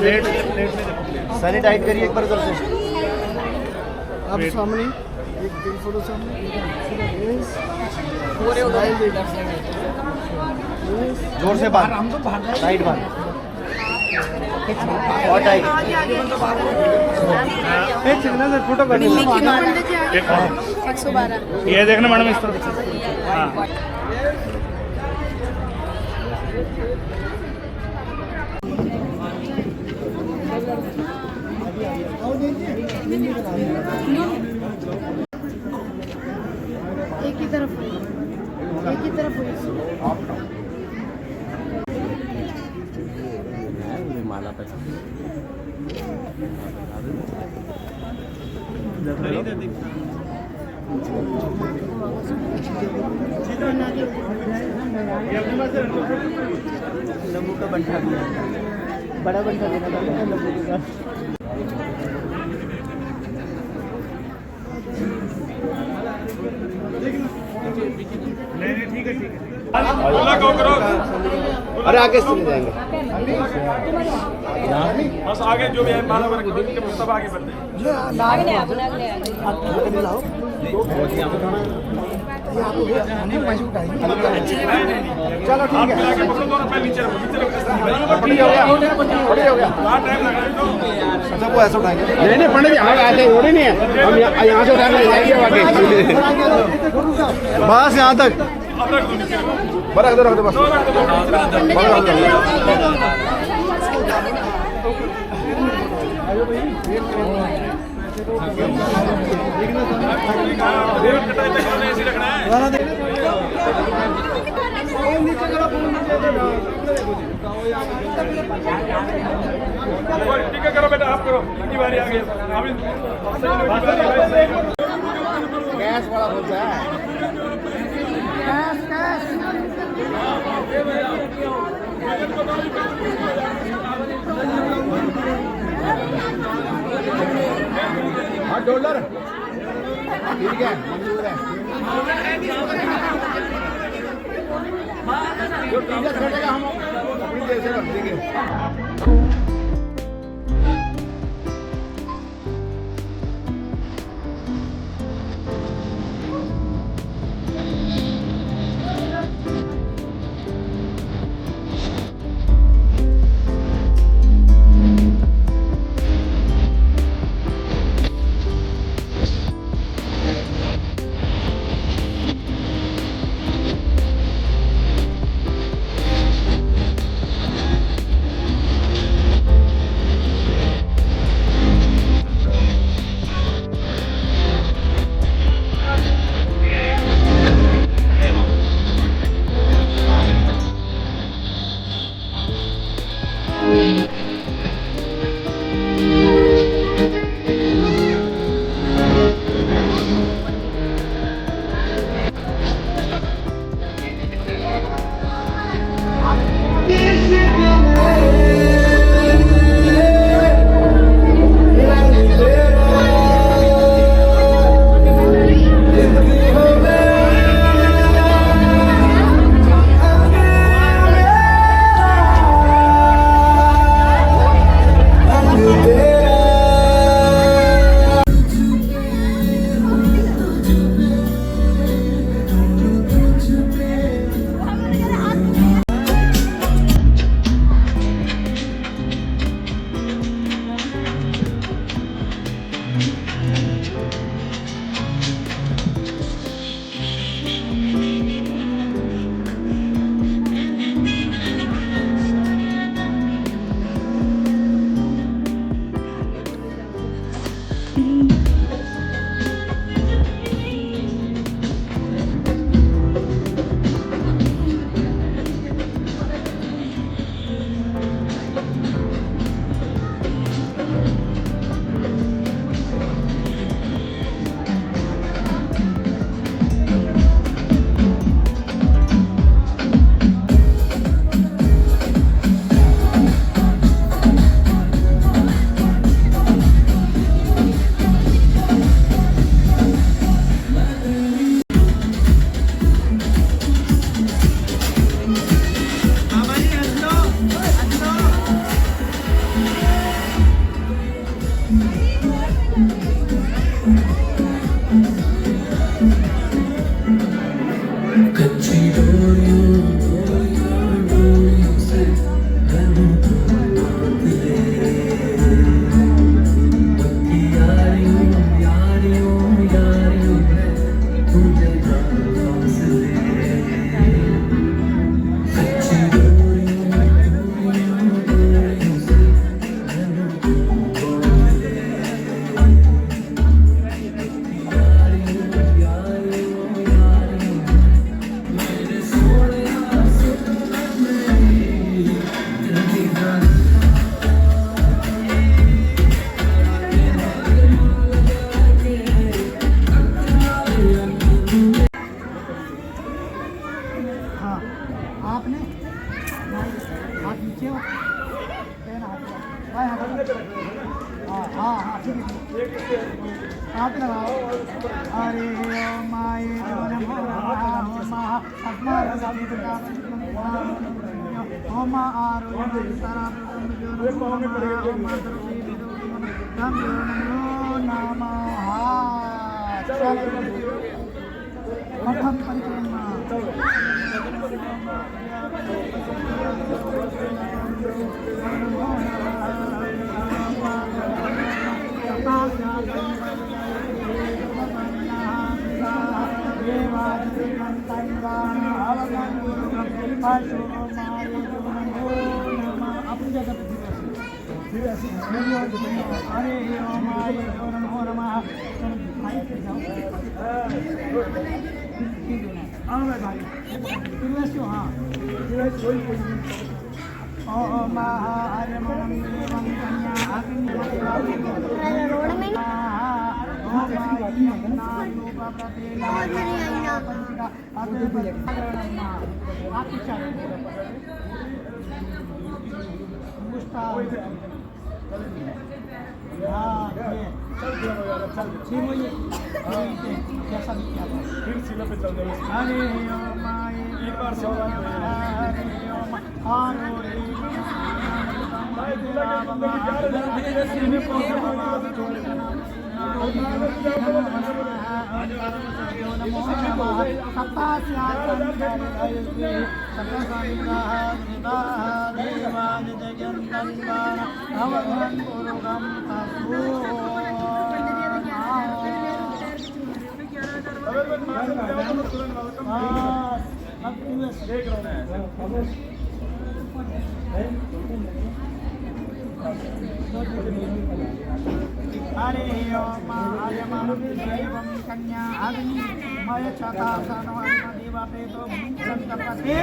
Sanitise करिए एक बार उधर से। अब सामने एक दिन फोटो सामने जोर से बांध, टाइट बांध और टाइट। फोटो कर ये देखना मैडम इस तरह। हाँ एक ही तरफ माला पे लंबू का बंठा भी है, बड़ा बंठा देना था लंबू का। अरे आगे से जाएंगे, बस आगे जो भी है माला वर्ग सब आगे बढ़ते हैं। चलो ठीक है, अच्छा वो ऐसा उठाएंगे। नहीं पंडित जी हमारे ऐसे हो रही नहीं है, हम यहाँ से उठा के ले जाएंगे आगे। बस यहाँ तक बड़ा रख दो बस। ठीक है करो बेटा, आप करो, अगली बारी आ गई। गैस वाला बोलता है। हाँ $1 ठीक है, मंजूर है। जो टीचर करेगा हम अपनी देर से कर देंगे। पीछे हो पेन हाथ बाएं हाथ हाँ हाँ हाँ ठीक है हाथ लगाओ अरे माए ओम आरो तारा मठम परिक्रमा अपनी जगह अरे नमो नमः हाँ मैं भाई हाँ ओम हरे मनम देवं कन्या अग्नि रोड में फिर सीना पे चल जाएगा एक बार से हरे ओम देवं कन्या अग्नि मय चकासनो देवा पेतो संतपते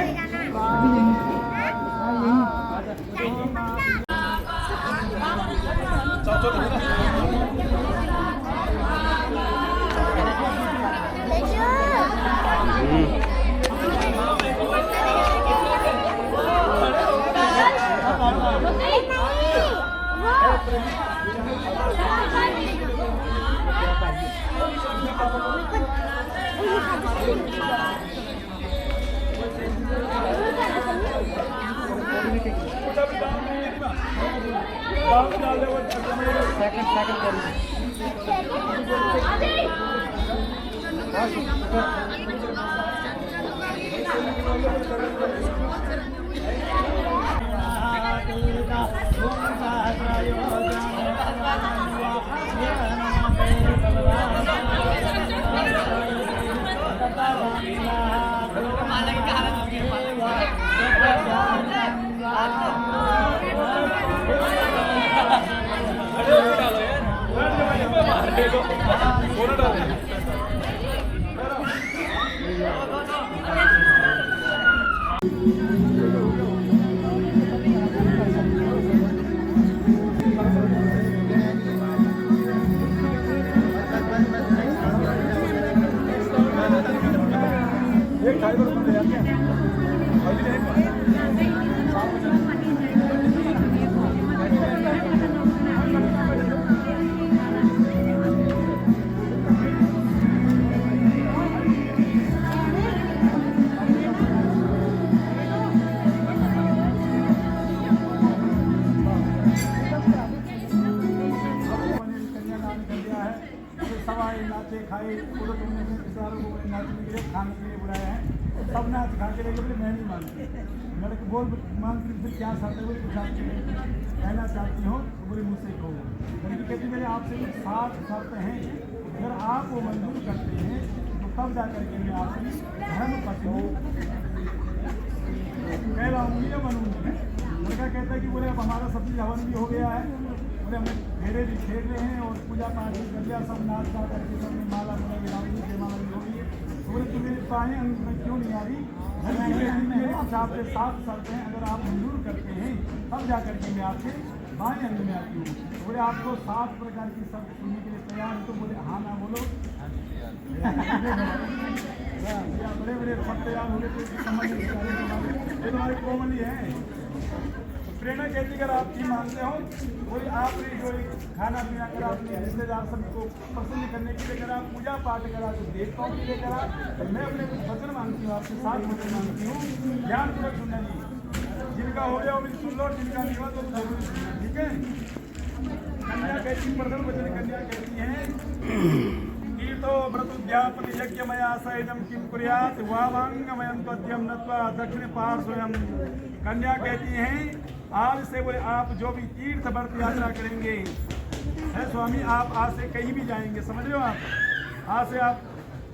नाचे खाए पूरे तुमने रिश्तेदारों को नाचने के लिए खाने के लिए बुलाया है सब नाच खा के लेके बोले मैं नहीं मानती मैंने बोल मानती फिर क्या शर्त है बोले कुछ आपके कहना चाहती हो तो बोले मुझसे कहो मैंने कहती मेरे आपसे 7 शर्तें हैं अगर आप वो मंजूर करते हैं तो तब जा करके मैं आपकी धर्म पत्नी कहलाऊंगी या बनूंगी। लड़का कहता है कि बोले अब हमारा सब चीज़ हवन भी हो गया है बोले हम फेरे भी फेर रहे हैं और पूजा पाठ भी कर लिया सब नाच गा करके सब माला बोला गिराऊंगी जयमाला भी हो गई है बोले तुम्हें पाएँ अंग में क्यों नहीं आ रही मेरे हिसाब से 7 शर्तें हैं अगर आप मंजूर करते हैं तब जा करके मैं आपके बाएं अंग में आती हूँ बोले आपको 7 प्रकार की शर्त सुनने के लिए तैयार है तो बोले हाँ ना बोलो बड़े बड़े सब तैयार हो गए तो समझ ये तुम्हारे कोमल ही है प्रेरणा कहती अगर आप चीज मांगते हो, कोई आपने जो खाना पीना करा, अपने रिश्तेदार सभी को प्रसन्न करने के लिए करा, पूजा पाठ करा, तो देवताओं के लिए करा, तो मैं अपने कुछ वचन मांगती हूँ आपसे, 7 वचन मांगती हूँ, ध्यानपूर्वक सुनना जी। जिनका हो गया वो भी सुन लो, जिनका नहीं हुआ तो जरूर सुनना, ठीक है। कन्या कहती, प्रथम वचन कन्या कहती है, तो व्रतुद्यापन यज्ञमया सहितम किम कुर्यात् वावांगमयं त्वद्यं नत्वा दक्षिण पार्श्वयं। कन्या कहती हैं आज से बोले आप जो भी तीर्थ व्रत यात्रा करेंगे है स्वामी, आप आज से कहीं भी जाएंगे, समझ लो आप आज से आप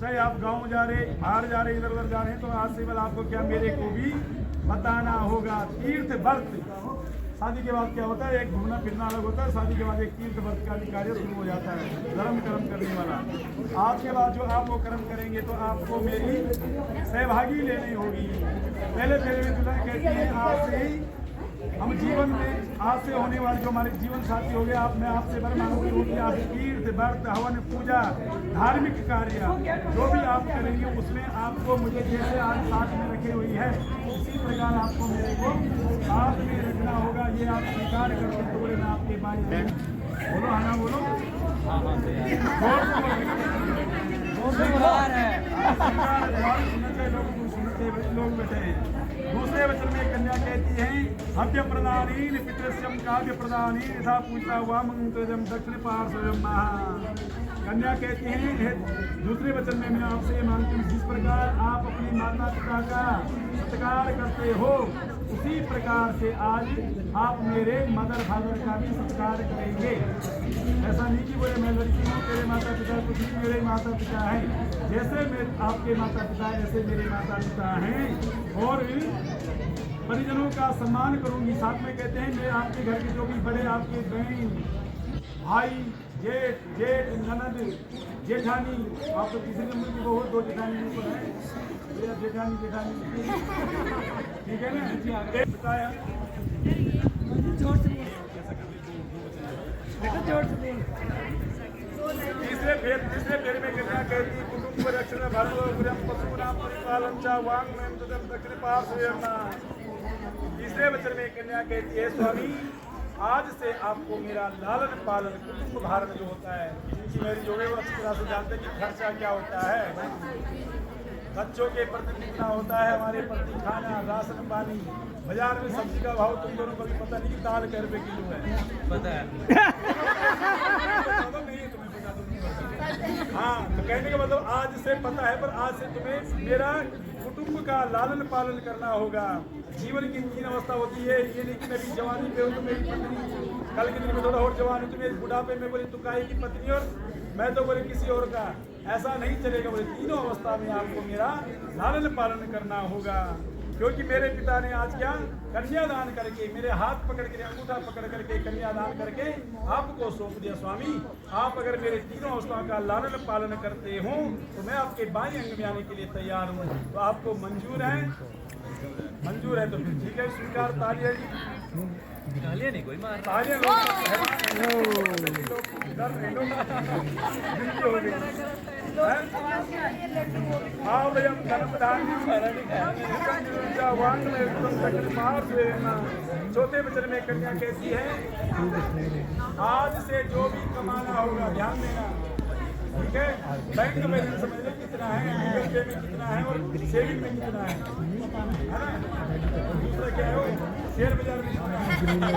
चाहे आप गांव जा रहे, बाहर जा रहे, इधर उधर जा रहे हैं, तो आज से बोले आपको क्या मेरे को भी बताना होगा। तीर्थ व्रत शादी के बाद क्या होता है, एक घूमना फिरना अलग होता है, शादी के बाद एक तीर्थ व्रत का कार्य शुरू हो जाता है, धर्म कर्म करने वाला। आज के बाद जो आप वो कर्म करेंगे तो आपको मेरी सहभागी लेनी होगी। पहले फेरे में दुल्हन कहती है आज से ही हम जीवन में आज से होने वाले जो हमारे जीवन साथी हो गए, आप मैं आपसे वर मांगती हूँ कि आप तीर्थ व्रत हवन पूजा धार्मिक कार्य जो भी आप करेंगे उसमें आपको मुझे जैसे आज साथ में रखी हुई है उसी प्रकार आपको मेरे को साथ में रखना होगा। ये आप स्वीकार करते तो बोले मैं आपके बारे बोलो, है ना, बोलो लोग बैठे हैं। दूसरे वचन में कन्या कहती है हव्य प्रदानीन पितृस्यम काव्य प्रदानीन यथा पूजा वामंत्रजम दक्षिण पार्श्वम। कन्या कहती है दूसरे वचन में मैं आपसे ये मांगती हूँ जिस प्रकार आप अपनी माता पिता का सत्कार करते हो उसी प्रकार से आज आप मेरे मदर फादर का भी सत्कार करेंगे। ऐसा नहीं कि बोले मैं लड़की हूँ तेरे माता पिता कुछ नहीं, मेरे माता पिता हैं, जैसे मैं आपके माता पिता ऐसे मेरे माता पिता हैं और परिजनों का सम्मान करूंगी। साथ में कहते हैं मैं आपके घर के जो भी बड़े आपके बहन भाई जेठ जेठ ननद जेठानी, आप तो तीसरे नंबर की बहुत 2 जेठानी ऊपर है, जेठानी जेठानी ठीक है ना, बताया तीसरे फेर में कन्या कहती कुटुंब रक्षण भर्म पशुनाम परिपालन चा वांग्मयं तदं दक्षिण पार्श्वयं। तीसरे वचन में कन्या कहती है स्वामी आज से आपको मेरा लालन पालन कुटुंब धारण जो होता है, मेरी जो है वो अच्छी तरह से जानते हैं कि खर्चा क्या होता है, बच्चों के प्रति कितना होता है, हमारे प्रति खाना राशन पानी, बाजार में सब्जी का भाव तुम दोनों को भी पता नहीं, दाल कै रुपए किलो है पता है नहीं तुम्हें पता तो नहीं। हाँ तो कहने का मतलब आज से पता है, पर आज से तुम्हें मेरा कुटुंब का लालन पालन करना होगा। जीवन की 3 अवस्था होती है, ये नहीं कि मैं भी जवानी पे हूँ तो मेरी पत्नी, कल के दिन में थोड़ा और जवान हूँ तो मेरी बुढ़ापे में बोली तू काहे की पत्नी और मैं तो बोले किसी और का, ऐसा नहीं चलेगा। बोले 3 अवस्था में आपको मेरा लालन पालन करना होगा। क्योंकि मेरे पिता ने आज क्या कन्यादान करके मेरे हाथ पकड़ के अंगूठा पकड़ करके कन्यादान करके आपको सौंप दिया। स्वामी आप अगर मेरे 3 अवस्थाओं का लालन पालन करते हो तो मैं आपके बाएं अंग में आने के लिए तैयार हूँ। तो आपको मंजूर है? मंजूर है तो फिर ठीक है, स्वीकार। तालियां तालियां नहीं कोई मार, तालियां चौथे वचन में कन्या कहती है आज से जो भी कमाना होगा ध्यान देना, ठीक है, बैंक बैलेंस समझ लो कितना है, गूगल पे में कितना है और सेविंग में कितना है ना। दूसरा क्या है शेयर बाजार में कितना है,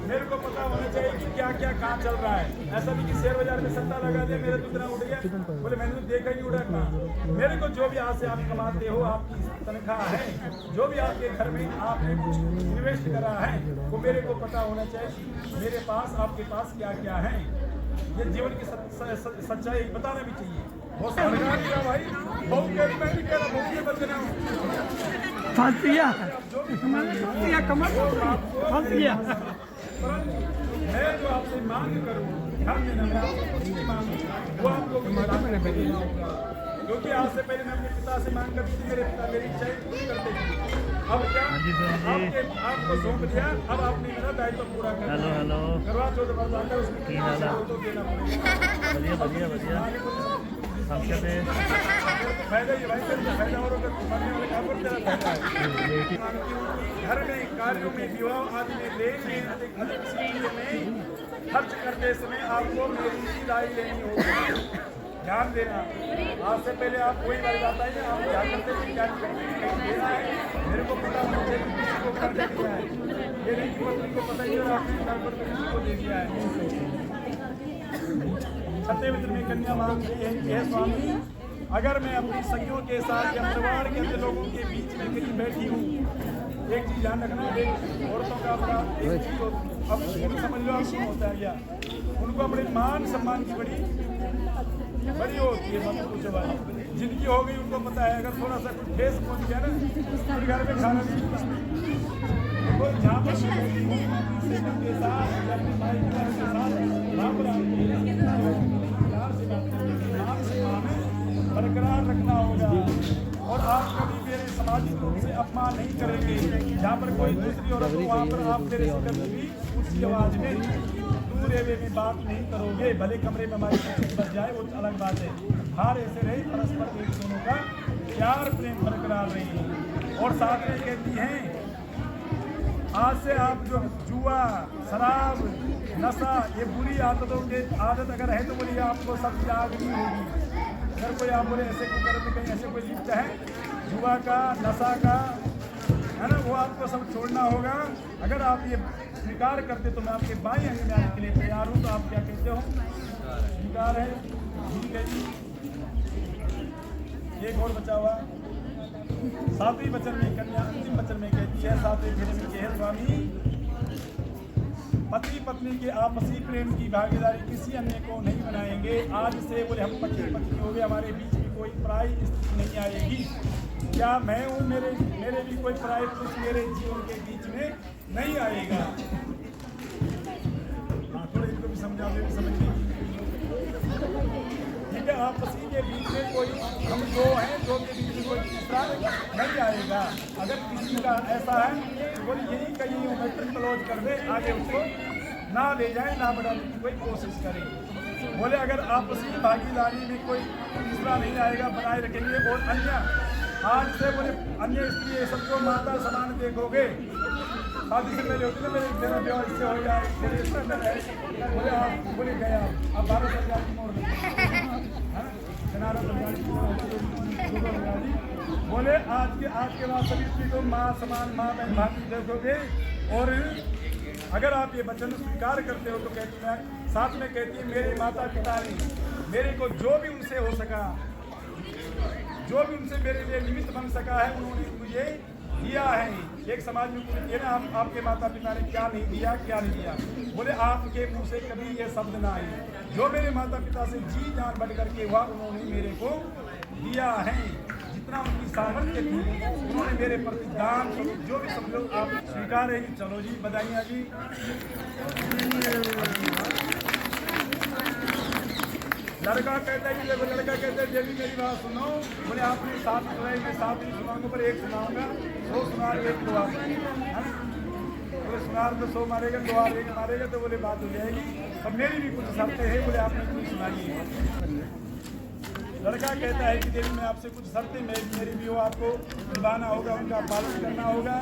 मेरे को पता होना चाहिए कि क्या क्या काम चल रहा है। ऐसा नहीं कि शेयर बाजार में सट्टा लगा दिया मेरा कितना उठ गया, बोले मैंने तो देखा ही उड़ा कहाँ। मेरे को जो भी आज से आप कमाते हो, आपकी तनख्वाह है, जो भी आपके घर में आपने कुछ इन्वेस्ट करा है वो मेरे को पता होना चाहिए मेरे पास आपके पास क्या क्या है। ये जीवन की सच्चाई बताना भी चाहिए। बहुत सरकार दिया भाई, बहुत मैं नहीं कह रहा, बहुत के बच्चे ना फंस गया कमर फंस गया। मैं जो आपसे मांग करूँ ध्यान देना, मैं आपसे मांग वो आपको देना होगा। क्योंकि आज से पहले मैं अपने पिता से मांग करती थी, मेरे पिता मेरी इच्छाएं पूरी करते थे। अब क्या आपको सौंप दिया, अब आपने मेरा दायित्व पूरा करना है। करवा चौथ बर्दाश्त उसमें तो देना पड़ेगा। फायदा ही भाई, फायदा और मरने वाले का घर में, कार्यों में, विवाह आदि में, लेन देन अधिक चीजों में खर्च करते समय आपको मेरी राय लेनी होगी। ध्यान देना, आज से पहले आप कोई बात आता है आप ध्यान करते हैं क्या देना है, मेरे को पता होना चाहिए किसी को कर दिया है, मेरे पत्नी को पता ही और आपने पर किसी को दे दिया है। छठे मित्र में कन्या मांग रही है स्वामी, अगर मैं अपनी सखियों के साथ या परिवार के अंदर लोगों के बीच में कहीं बैठी हूँ, एक चीज ध्यान रखना, औरतों का अपना एक चीज अब समझ लो आप क्यों होता है क्या, उनको अपने मान सम्मान की बड़ी होती है, मतलब कुछ वाली जिनकी हो गई उनको पता है, अगर थोड़ा सा कुछ ठेस पहुंच गया ना फिर घर में खाना नहीं मिलता। जहाँ पर के साथ बरकरार रखना होगा और आप कभी मेरे सामाजिक रूप से अपमान नहीं करेंगे। जहाँ पर कोई दूसरी औरत हो वहाँ पर आप मेरे से कभी उसकी आवाज में दूर एवे में बात नहीं करोगे, भले कमरे में हमारी चीज बच जाए वो अलग बात है। हार ऐसे रहे परस्पर एक दोनों का प्यार प्रेम बरकरार रही। और साथ में कहती हैं आज से आप जो जुआ, शराब, नशा ये बुरी आदतों के आदत अगर है तो बोलिए आपको सब याद नहीं होगी। अगर कोई आप बोले ऐसे कोई करते कहीं ऐसे कोई लिप्त है जुआ का, नशा का, है ना, वो आपको सब छोड़ना होगा। अगर आप ये स्वीकार करते तो मैं आपके बाएं अंग में आने के लिए तैयार हूँ। तो आप क्या कहते हो? स्वीकार है, ठीक है जी। एक और बचा हुआ सातवीं वचन में कन्या अंतिम वचन में कहती है, सातवें फेरे में कहे स्वामी, पति पत्नी के आपसी प्रेम की भागीदारी किसी अन्य को नहीं बनाएंगे। आज से बोले हम पति पत्नी हो गए, हमारे बीच में कोई पराई स्थिति नहीं आएगी। क्या मैं हूँ, मेरे भी कोई पराई पुरुष मेरे जीवन के बीच में नहीं आएगा। हाँ, थोड़ा इनको भी समझा दे, समझ लीजिए। ठीक है, आपसी के बीच में कोई हम दो हैं, दो के बीच में कोई तीसरा नहीं आएगा। अगर किसी का ऐसा है तो बोले यही कहीं मैटर क्लोज कर दे, आगे उसको ना ले जाए, ना बढ़ाने की कोई कोशिश करें। बोले अगर आपसी भागीदारी में कोई तीसरा नहीं आएगा, बनाए रखेंगे। और अन्य आज से बोले अन्य स्त्री सबको माता समान देखोगे। शादी से पहले होती ना मेरे मेरा ब्याह इससे हो जाए, बोले आप बोले गया अब 12,000 की मोड़ बोले आज के बाद सभी स्त्री को माँ समान, माँ बहन भाभी देखोगे। और अगर आप ये वचन स्वीकार करते हो तो कहती है, साथ में कहती है मेरे माता पिता ने मेरे को जो भी उनसे हो सका, जो भी उनसे मेरे लिए निमित्त बन सका है, उन्होंने मुझे दिया है। एक समाज में पूछिए ना आपके माता पिता ने क्या नहीं दिया, क्या नहीं दिया। बोले आपके मुंह से कभी ये शब्द ना आए, जो मेरे माता पिता से जी जान बढ़ करके हुआ उन्होंने मेरे को दिया है। जितना उनकी सामर्थ्य थी उन्होंने मेरे प्रति दान, जो भी समझो आप स्वीकार है। चलो जी, बधाइयाँ जी। लड़का कहता है कि लड़का कहता है देवी मेरी बात सुनो। बोले आपने 7 सुनाई, मैं 7 नहीं सुनाऊंगा, पर 1 सुनाऊंगा। 2 सुनार 1 दुआ, बोले सुनार तो 100 मारेगा, दुआर 1 मारेगा, तो बोले बात हो जाएगी। और मेरी भी कुछ शर्तें हैं, बोले आपने कुछ सुनाई है। लड़का कहता है कि देवी मैं आपसे कुछ शर्तें मेरी भी हो, आपको निभाना होगा, उनका पालन करना होगा।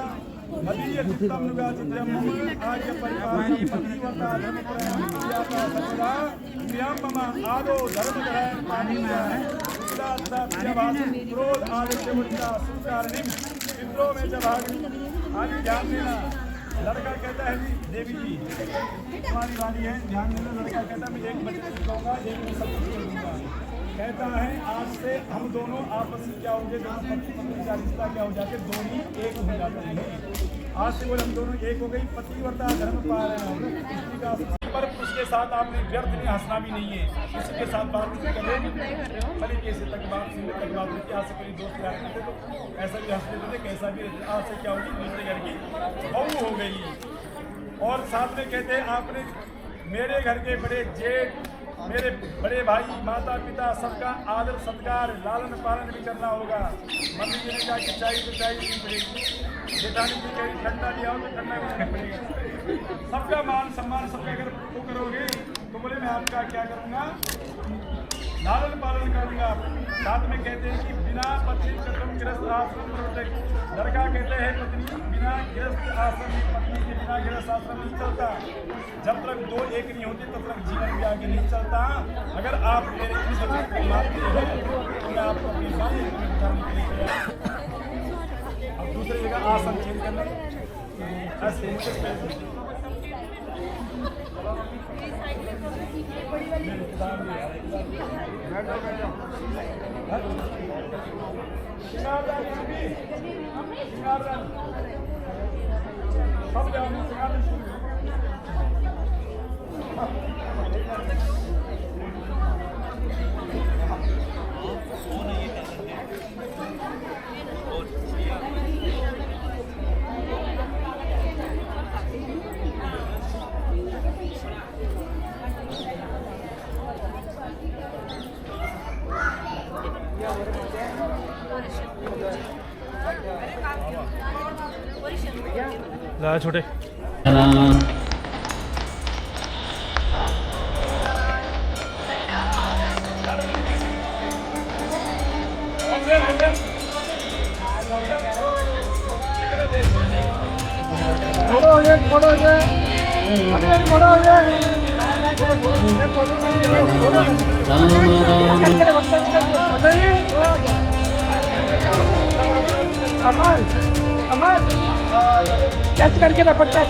मदीय चित्तम नुगा चित्तम आज परिवार पतिवता धर्म प्रयाता सदा प्रियम मम आदो धर्म ग्रहण पानीया सदा सदा प्रियवासन क्रोध आदित्य मुद्दा सुकारणिम चित्रों में जब भागनी। आगे ध्यान देना। लड़का कहता है जी देवी जी तुम्हारी वाणी है, ध्यान देना। लड़का कहता है मैं एक वचन कहूँगा, एक मैं सब कुछ करूँगा। कहता है आज से हम दोनों आपस में क्या होंगे, दोनों पति पत्नी का रिश्ता क्या हो जाते, दोनों एक हो जाते हैं। आज से बोले हम दोनों एक हो गई। पतिव्रता धर्म स्त्री का पर उसके साथ आपने व्यर्थ नहीं हंसना भी नहीं है, किसी के साथ बात नहीं करें, भले कैसे तक बात सीधे तक बात होती। आज से कोई दोस्त यार करते तो ऐसा भी हंसते थे, कैसा भी रहते। आज से क्या होगी, दूसरे घर की बहू हो गई। और साथ में कहते हैं आपने मेरे घर के बड़े जेठ, मेरे बड़े भाई, माता पिता सबका आदर सत्कार लालन पालन भी करना होगा। मम्मी जी ने कहा कि चाय तो चाय नहीं पड़ेगी, जेठानी जी कहीं ठंडा लिया हो तो ठंडा भी नहीं पड़ेगा। सबका मान सम्मान सबका अगर वो करोगे तो बोले मैं आपका क्या करूँगा, लालन पालन करेगा। साथ में कहते हैं कि बिना पत्नी के तुम गृहस्थ आश्रम में, लड़का कहते हैं पत्नी बिना गृहस्थ आश्रम में, पत्नी के बिना गृहस्थ आश्रम नहीं चलता। जब तक दो एक नहीं होते तब तक जीवन भी आगे नहीं चलता। अगर आप मेरे इस वचन को मानते हैं तो मैं आपको अपनी बाई बताने के लिए तैयार। अब दूसरी जगह आसन चेंज करना ऐसे सब ला छोटे टच करके रखो, टच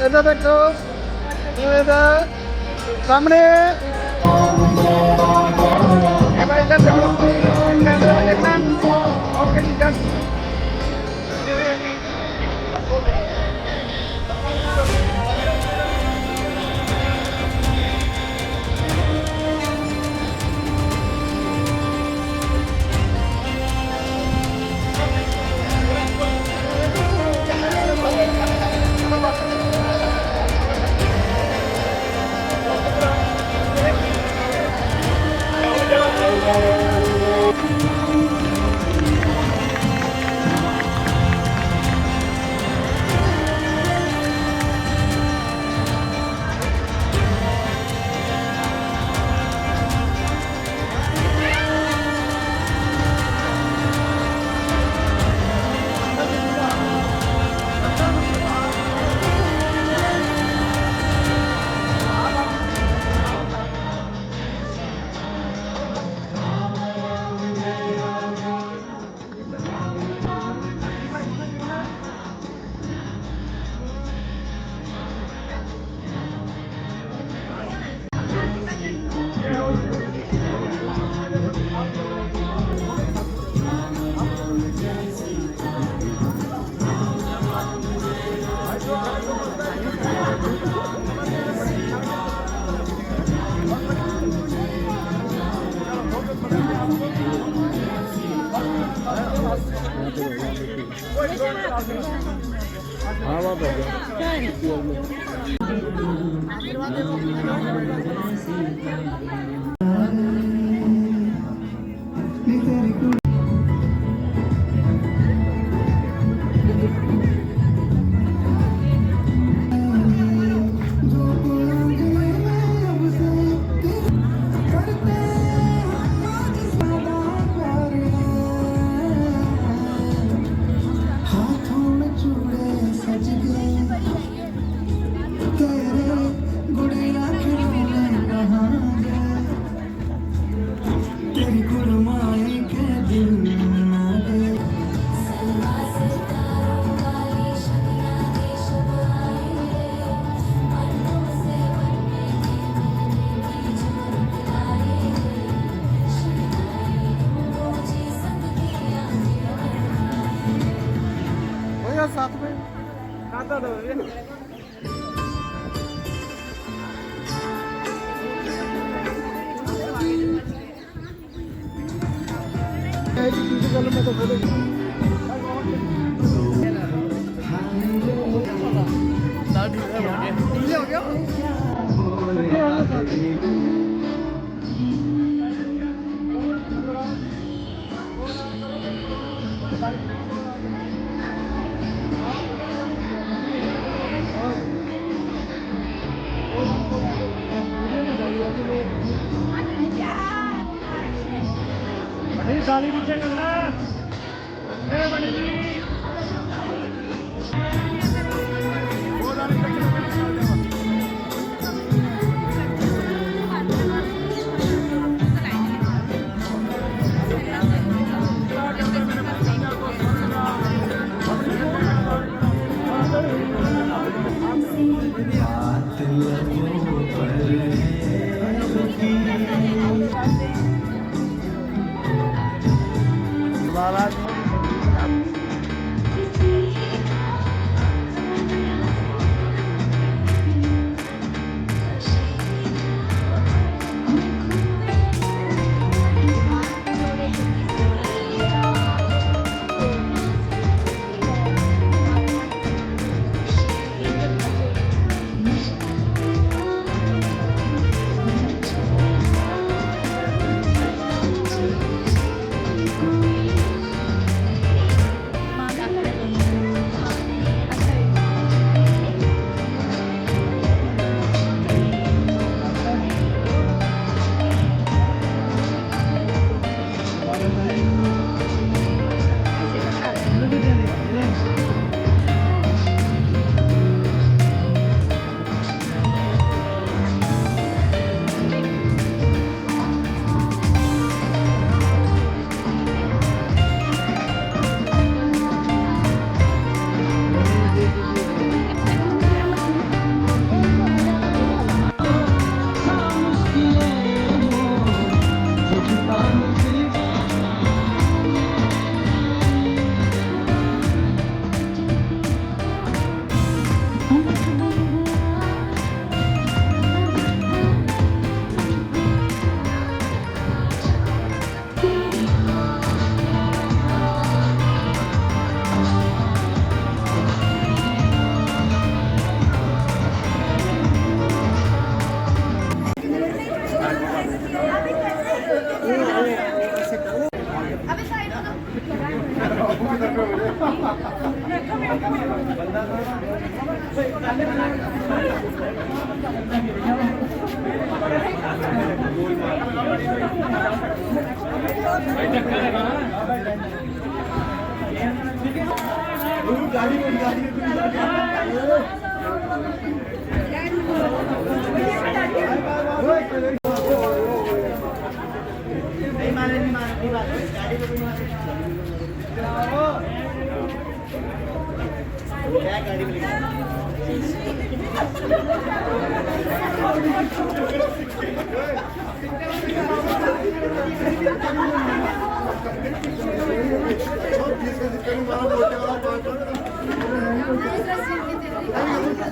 इधर देखो, इधर सामने इधर देखो, ओके डन। हाँ बात है साथ में खाता दो है कि किसी गल में तो बोलेगी गाली पीछे करना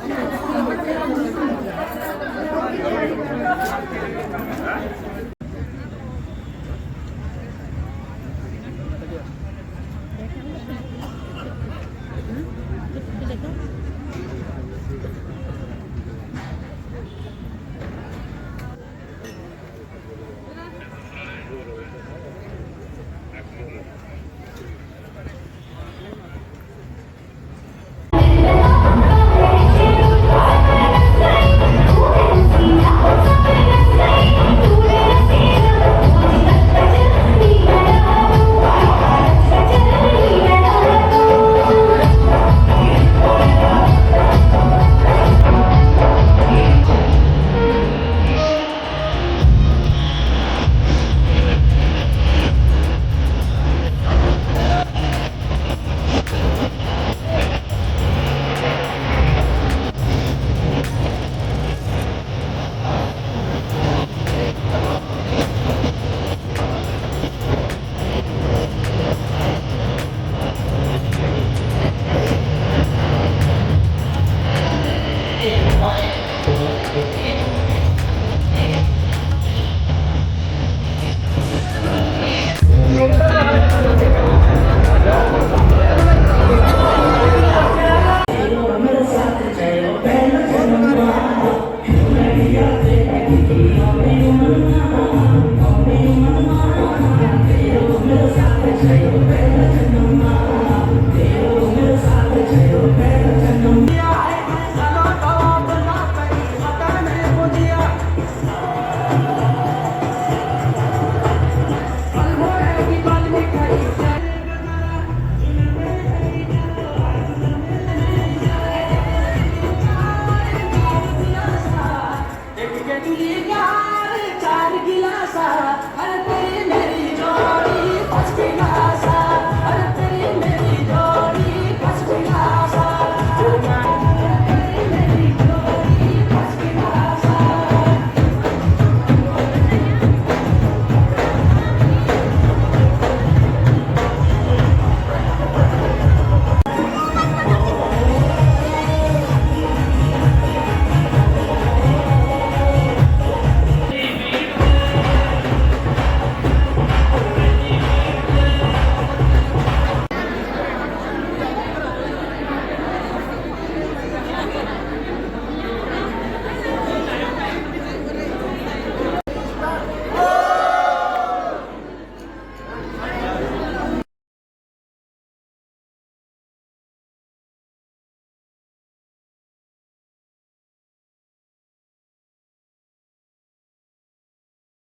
Gracias.